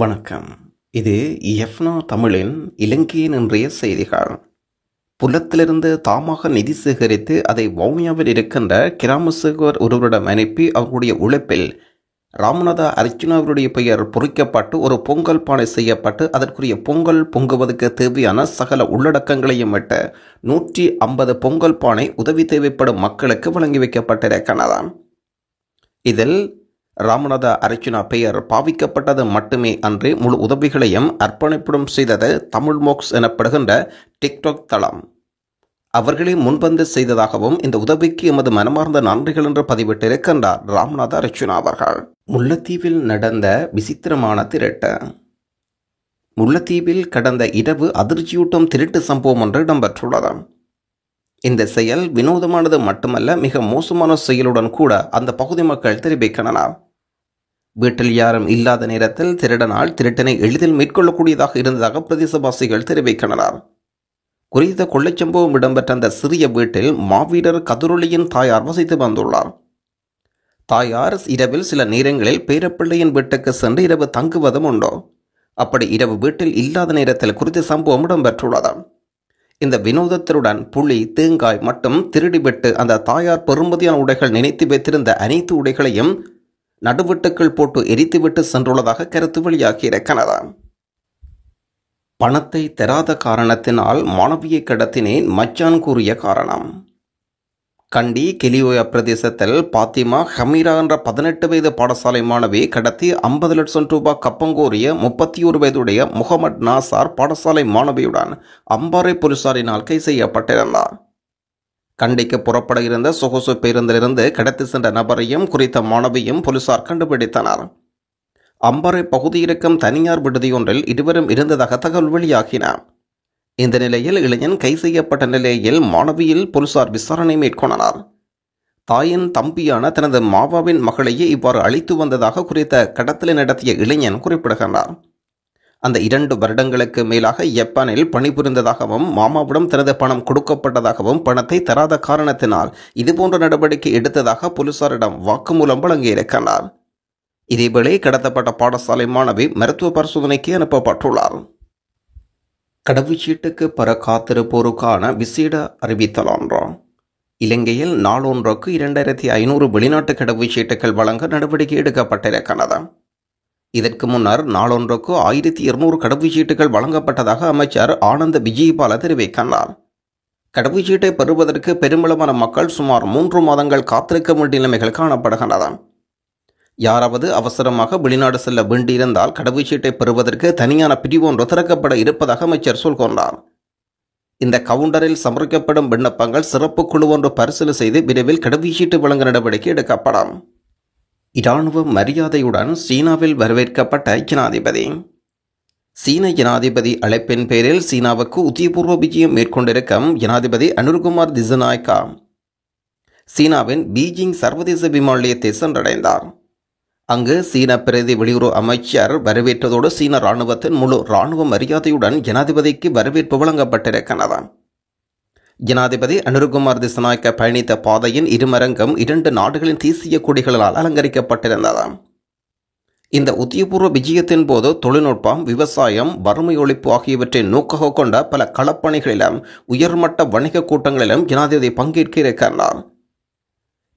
வணக்கம். இது எஃப்னா தமிழின் இலங்கையின் இன்றைய செய்திகள். புலத்திலிருந்து தாமாக நிதி சேகரித்து அதை வவுனியாவில் இருக்கின்ற கிராம சேவகர் ஒருவரிடம் அனுப்பி அவருடைய உழைப்பில் ராமநாத அர்ச்சுனாவுடைய பெயர் பொறிக்கப்பட்டு ஒரு பொங்கல் பானை செய்யப்பட்டு அதற்குரிய பொங்கல் பொங்குவதற்கு தேவையான சகல உள்ளடக்கங்களையும் விட்டு 150 பொங்கல் பானை உதவி தேவைப்படும் மக்களுக்கு வழங்கி வைக்கப்பட்டிருக்கிறதாம். இதில் ராமநாத அர்ச்சுனா பெயர் பாவிக்கப்பட்டது மட்டுமே அன்றி முழு உதவிகளையும் அர்ப்பணிப்புடன் செய்தது தமிழ் மோக்ஸ் எனப்படுகின்ற டிக்டாக் தளம். அவர்களே முன்வந்து செய்ததாகவும் இந்த உதவிக்கு எமது மனமார்ந்த நன்றிகள் என்று பதிவிட்டிருக்கின்றார் ராமநாத அர்ச்சுனா அவர்கள். முல்லைத்தீவில் நடந்த விசித்திரமான திருட்டு. முல்லைத்தீவில் கடந்த இரவு அதிர்ச்சியூட்டும் திருட்டு சம்பவம் ஒன்று இடம்பெற்றுள்ளது. இந்த செயல் வினோதமானது மட்டுமல்ல, மிக மோசமான செயலுடன் கூட அந்த பகுதி மக்கள் தெரிவிக்கின்றனர். வீட்டில் யாரும் இல்லாத நேரத்தில் திருடனால் திருட்டனை எளிதில் மேற்கொள்ளக்கூடியதாக இருந்ததாக பிரதேசவாசிகள் தெரிவிக்கின்றனர். குறித்த கொள்ளைச் சம்பவம் இடம்பெற்ற அந்த சிறிய வீட்டில் மாவீரர் கதிரொலியின் தாயார் வசித்து வந்துள்ளார். தாயார் இரவில் சில நேரங்களில் பேரப்பிள்ளையின் வீட்டுக்கு சென்று இரவு தங்குவதும் உண்டோ. அப்படி இரவு வீட்டில் இல்லாத நேரத்தில் குறித்த சம்பவம் இடம்பெற்றுள்ளது. இந்த வினோதத்தினுடன் புளி, தேங்காய் மட்டும் திருடிவிட்டு அந்த தாயார் பெருமதியான உடைகள் நினைத்து வைத்திருந்த அனைத்து உடைகளையும் நடுவீட்டுக்குள் போட்டு எரித்துவிட்டு சென்றுள்ளதாக கருத்து வெளியாகியிருக்கிறது. பணத்தை தராத காரணத்தினால் மாணவியை கடத்தினேன், மச்சான் கூறிய காரணம். கண்டி கெலியோயா பிரதேசத்தில் பாத்திமா ஹமீரா என்ற 18 வயது பாடசாலை மாணவி கடத்தி 50 லட்சம் ரூபாய் கப்பங்கோரிய 31 வயதுடைய முகமது நாசார் பாடசாலை மாணவியுடன் அம்பாறை போலீசாரினால் கைது செய்யப்பட்டிருந்தார். கண்டிக்கு புறப்பட இருந்த சொகுசு பேருந்திலிருந்து கடத்தி சென்ற நபரையும் குறித்த மாணவியும் போலீசார் கண்டுபிடித்தனர். அம்பாறை பகுதியில் இருக்கும் தனியார் விடுதியொன்றில் இருவரும் இருந்ததாக தகவல் வெளியாகின. இந்த நிலையில் இளைஞன் கைது செய்யப்பட்ட நிலையில் மாணவியில் போலீசார் விசாரணை மேற்கொண்டனர். தாயின் தம்பியான தனது மாவாவின் மகளையே இவ்வாறு அழைத்து வந்ததாக குறித்த கடத்தலை நடத்திய இளைஞன் குறிப்பிடுகின்றார். அந்த 2 வருடங்களுக்கு மேலாக ஜப்பானில் பணிபுரிந்ததாகவும் மாமாவிடம் தனது பணம் கொடுக்கப்பட்டதாகவும் பணத்தை தராத காரணத்தினால் இதுபோன்ற நடவடிக்கை எடுத்ததாக போலீசாரிடம் வாக்குமூலம் வழங்கியிருக்கிறார். இதேவேளை கடத்தப்பட்ட பாடசாலை மாணவி மருத்துவ பரிசோதனைக்கு அனுப்பப்பட்டுள்ளார். கடவுச்சீட்டுக்கு பெற காத்திருப்போருக்கான விசேட அறிவித்தல் ஒன்று. இலங்கையில் நாளொன்றுக்கு 2500 வெளிநாட்டு கடவுச்சீட்டுகள் வழங்க நடவடிக்கை எடுக்கப்பட்டிருக்கிறது. இதற்கு முன்னர் நாளொன்றுக்கு 1200 கடவுச்சீட்டுகள் வழங்கப்பட்டதாக அமைச்சர் ஆனந்த விஜயபால தெரிவிக்கின்றார். கடவுச்சீட்டை பெறுவதற்கு பெருமளவான மக்கள் சுமார் 3 மாதங்கள் காத்திருக்க வேண்டிய நிலைமைகள் காணப்படுகின்றன. யாராவது அவசரமாக வெளிநாடு செல்ல வேண்டியிருந்தால் கடவுச்சீட்டை பெறுவதற்கு தனியான பிரிவு ஒன்று திறக்கப்பட இருப்பதாக அமைச்சர் சொல்கின்றார். இந்த கவுண்டரில் சமர்ப்பிக்கப்படும் விண்ணப்பங்கள் சிறப்பு குழு ஒன்று பரிசீலனை செய்து விரைவில் கடவுச்சீட்டு வழங்க நடவடிக்கை எடுக்கப்படும். இராணுவ மரியாதையுடன் சீனாவில் வரவேற்கப்பட்ட ஜனாதிபதி. சீன ஜனாதிபதி அழைப்பின் பேரில் சீனாவுக்கு உத்தியபூர்வ விஜயம் மேற்கொண்டிருக்கும் ஜனாதிபதி அனுர்குமார் திசநாயக்கா சீனாவின் பீஜிங் சர்வதேச விமான நிலையத்தை சென்றடைந்தார். அங்கு சீன பிரதி வெளியுறவு அமைச்சர் வரவேற்றதோடு சீன இராணுவத்தின் முழு இராணுவ மரியாதையுடன் ஜனாதிபதிக்கு வரவேற்பு வழங்கப்பட்டிருக்கிறது. ஜனாதிபதி அனுர்குமார் திசநாயக்க பயணித்த பாதையின் இருமரங்கம் 2 நாடுகளின் தேசிய கொடிகளால் அலங்கரிக்கப்பட்டிருந்தது. இந்த உத்தியபூர்வ விஜயத்தின் போது தொழில்நுட்பம், விவசாயம், வறுமை ஒழிப்பு ஆகியவற்றை நோக்காக கொண்ட பல களப்பணிகளிலும் உயர்மட்ட வணிக கூட்டங்களிலும் ஜனாதிபதி பங்கேற்க இருக்கிறார்.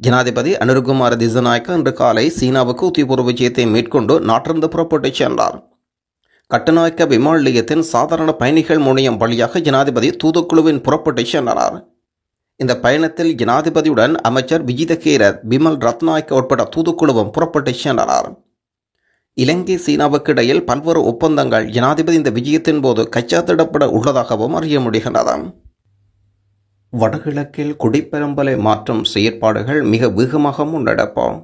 ஜனாதிபதி அனுர்குமார் திசநாயக்க இன்று காலை சீனாவுக்கு உத்தியபூர்வ விஜயத்தை மேற்கொண்டு நாட்டிலிருந்து புறப்பட்டுச் சென்றார். கட்டுநாயக்க விமான நிலையத்தின் சாதாரண பயணிகள் முனையம் வழியாக ஜனாதிபதி தூதுக்குழுவின் புறப்பட்டுச் சென்றனர். இந்த பயணத்தில் ஜனாதிபதியுடன் அமைச்சர் விஜிதகேரத், பிமல் ரத்நாயக்க உட்பட தூதுக்குழுவும் புறப்பட்டுச் சென்றனர். இலங்கை சீனாவுக்கு இடையில் பல்வேறு ஒப்பந்தங்கள் ஜனாதிபதி இந்த விஜயத்தின் போது கைச்சாத்திடப்பட உள்ளதாகவும் அறிய முடிகின்றது. வடகிழக்கில் குடிப்பெரும்பலை மாற்றும் செயற்பாடுகள் மிக வேகமாக முன்னெடுப்போம்.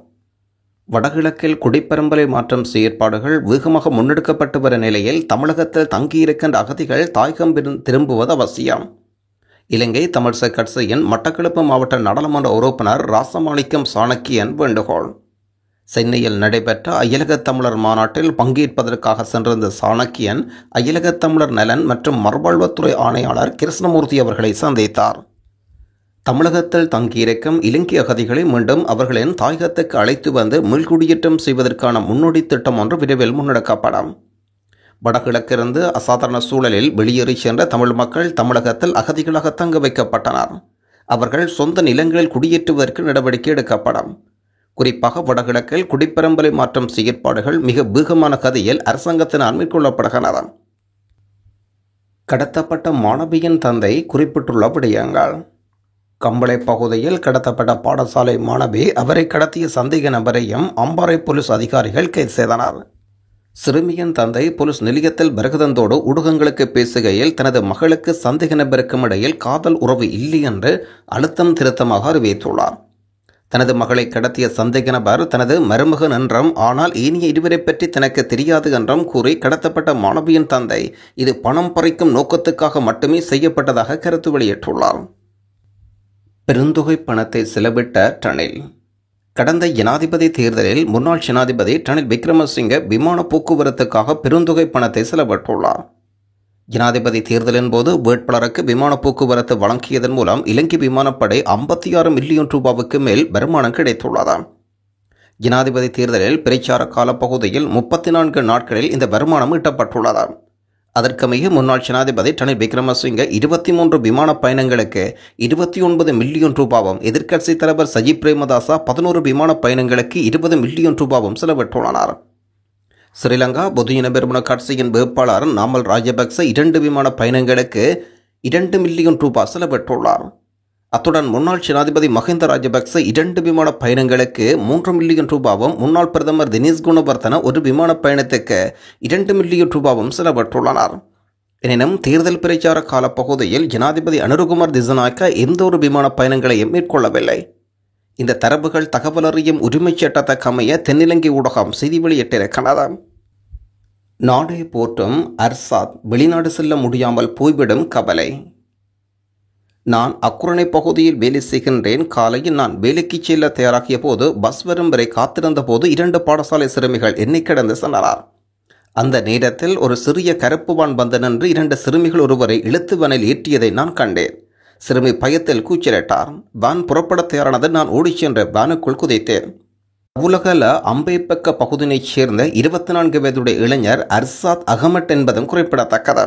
வடகிழக்கில் குடிப்பெரும்பலை மாற்றும் செயற்பாடுகள் வேகமாக முன்னெடுக்கப்பட்டு வரும் நிலையில் தமிழகத்தில் தங்கியிருக்கின்ற அகதிகள் தாயகம் திரும்புவது அவசியம். இலங்கை தமிழ்ச கட்சியின் மட்டக்களப்பு மாவட்ட நாடாளுமன்ற உறுப்பினர் ராசமாணிக்கம் சாணக்கியன் வேண்டுகோள். சென்னையில் நடைபெற்ற அயலகத் தமிழர் மாநாட்டில் பங்கேற்பதற்காக சென்றிருந்த சாணக்கியன் அயலகத் தமிழர் நலன் மற்றும் மறுவாழ்வுத்துறை ஆணையாளர் கிருஷ்ணமூர்த்தி அவர்களை சந்தித்தார். தமிழகத்தில் தங்கியிருக்கும் இலங்கை அகதிகளை மீண்டும் அவர்களின் தாயகத்துக்கு அழைத்து வந்து மீள்குடியேற்றம் செய்வதற்கான முன்னோடி திட்டம் ஒன்று விரைவில் முன்னெடுக்கப்படும். வடகிழக்கிலிருந்து அசாதாரண சூழலில் வெளியேறி சென்ற தமிழ் மக்கள் தமிழகத்தில் அகதிகளாக தங்க வைக்கப்பட்டனர். அவர்கள் சொந்த நிலங்களில் குடியேற்றுவதற்கு நடவடிக்கை எடுக்கப்படும். குறிப்பாக வடகிழக்கில் குடிப்பெரம்பலை மாற்றும் செயற்பாடுகள் மிக வேகமான கதையில் அரசாங்கத்தினால் மேற்கொள்ளப்படுகின்றன. கடத்தப்பட்ட மாணவியின் தந்தை குறிப்பிட்டுள்ள விடயங்கள். கம்பளை பகுதியில் கடத்தப்பட்ட பாடசாலை மாணவி அவரை கடத்திய சந்தேக நபரையும் அம்பாறை போலீஸ் அதிகாரிகள் கைது செய்தனர். சிறுமியின் தந்தை போலீஸ் நிலையத்தில் வருகதந்தோடு ஊடகங்களுக்கு பேசுகையில் தனது மகளுக்கு சந்தேக நபருக்கும் இடையில் காதல் உறவு இல்லை என்று அழுத்தம் திருத்தமாக அறிவித்துள்ளார். தனது மகளை கடத்திய சந்தேக நபர் தனது மருமகன் என்றும் ஆனால் ஏனைய இருவரை பற்றி தனக்கு தெரியாது என்றும் கூறி கடத்தப்பட்ட மாணவியின் தந்தை இது பணம் பறிக்கும் நோக்கத்துக்காக மட்டுமே செய்யப்பட்டதாக கருத்து வெளியிட்டுள்ளார். பெருந்தொகை பணத்தை செலவிட்ட ரணில். கடந்த ஜனாதிபதி தேர்தலில் முன்னாள் ஜனாதிபதி ரணில் விக்ரமசிங்க விமான போக்குவரத்துக்காக பெருந்தொகை பணத்தை செலவிட்டுள்ளார். ஜனாதிபதி தேர்தலின் போது வேட்பாளருக்கு விமான போக்குவரத்து வழங்கியதன் மூலம் இலங்கை விமானப்படை 56 மில்லியன் ரூபாவுக்கு மேல் வருமானம் கிடைத்துள்ளது. ஜனாதிபதி தேர்தலில் பிரச்சார காலப்பகுதியில் 34 நாட்களில் இந்த வருமானம் ஈட்டப்பட்டுள்ளது. அதற்கமைய முன்னாள் ஜனாதிபதி ரணில் விக்ரமசிங்க 23 விமான பயணங்களுக்கு 29 மில்லியன் ரூபாவும், எதிர்க்கட்சித் தலைவர் சஜித் பிரேமதாசா 11 விமான பயணங்களுக்கு 20 மில்லியன் ரூபாவும் செலவிட்டுள்ளனர். ஸ்ரீலங்கா பொதுஜன பெரமுன கட்சியின் வேட்பாளர் நாமல் ராஜபக்ச 2 விமான பயணங்களுக்கு 2 மில்லியன் ரூபாய் செலவிட்டுள்ளார். அத்துடன் முன்னாள் ஜனாதிபதி மஹிந்த ராஜபக்ச 2 விமான பயணங்களுக்கு 3 மில்லியன் ரூபாவும், முன்னாள் பிரதமர் தினேஷ் குணவர்தன ஒரு விமான பயணத்துக்கு 2 மில்லியன் ரூபாவும் செலவிட்டுள்ளனர். எனினும் தேர்தல் பிரச்சார காலப்பகுதியில் ஜனாதிபதி அனுரகுமார் திசாநாயக்க எந்த ஒரு விமான பயணங்களையும் மேற்கொள்ளவில்லை. இந்த தரவுகள் தகவல் அறியும் உரிமைச் சட்டத்துக்கு அமைய தென்னிலங்கை ஊடகம் செய்தி வெளியிட்டிருக்கிறது. நாடே போற்றும் அர்சாத் வெளிநாடு செல்ல முடியாமல் போய்விடும் கவலை. நான் அக்குரணை பகுதியில் வேலை செய்கின்றேன். காலையில் நான் வேலைக்கு செல்ல தயாராகிய போது பஸ் வரும் வரை காத்திருந்த போது 2 பாடசாலை சிறுமிகள் என்னை கடந்து சென்றனர். அந்த நேரத்தில் ஒரு சிறிய கருப்பு வான் வந்து நின்று 2 சிறுமிகள் ஒருவரை இழுத்து வானில் ஏற்றியதை நான் கண்டேன். சிறுமி பயத்தில் கூச்சலிட்டார். வான் புறப்பட தயாரானது. நான் ஓடிச் சென்று வானுக்குள் குதித்தேன். உலகல அம்பேப்பக்க பகுதியைச் சேர்ந்த 24 வயதுடைய இளைஞர் அர்சாத் அகமட் என்பதும் குறிப்பிடத்தக்கது.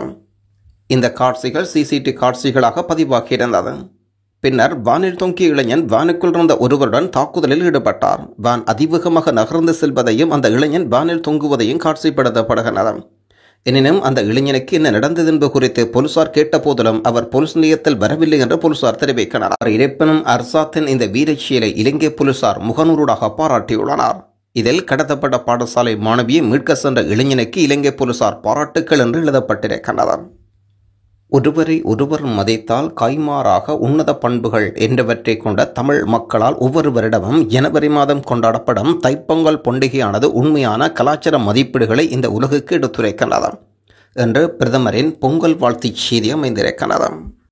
இந்த காட்சிகள் சிசிடி காட்சிகளாக பதிவாகியிருந்தது. பின்னர் வானில் தொங்கிய இளைஞன் வானுக்குள் இருந்த ஒருவருடன் தாக்குதலில் ஈடுபட்டார். வான் அதிவேகமாக நகர்ந்து செல்வதையும் அந்த இளைஞன் வானில் தொங்குவதையும் காட்சிப்படுத்தப்படுகிறது. எனினும் அந்த இளைஞனுக்கு என்ன நடந்தது என்பது குறித்து போலீசார் கேட்ட போதிலும் அவர் போலீஸ் நிலையத்தில் வரவில்லை என்று போலீசார் தெரிவித்தனர். இருப்பினும் அர்சாத்தின் இந்த வீரச் செயலை இலங்கை போலீசார் முகநூறாக பாராட்டியுள்ளனர். இதில் கடத்தப்பட்ட பாடசாலை மாணவியை மீட்க சென்ற இளைஞனுக்கு இலங்கை போலீசார் பாராட்டுக்கள் என்று எழுதப்பட்டிருக்கிறது. ஒருவரை ஒருவர் மதித்தால் கைமாறாக உன்னத பண்புகள் என்றவற்றை கொண்ட தமிழ் மக்களால் ஒவ்வொரு வருடமும் ஜனவரி மாதம் கொண்டாடப்படும் தைப்பொங்கல் பண்டிகையானது உண்மையான கலாச்சார மதிப்பீடுகளை இந்த உலகுக்கு எடுத்துரைக்கின்றது என்று பிரதமரின் பொங்கல் வாழ்த்துச் செய்தி அமைந்திருக்கிறது.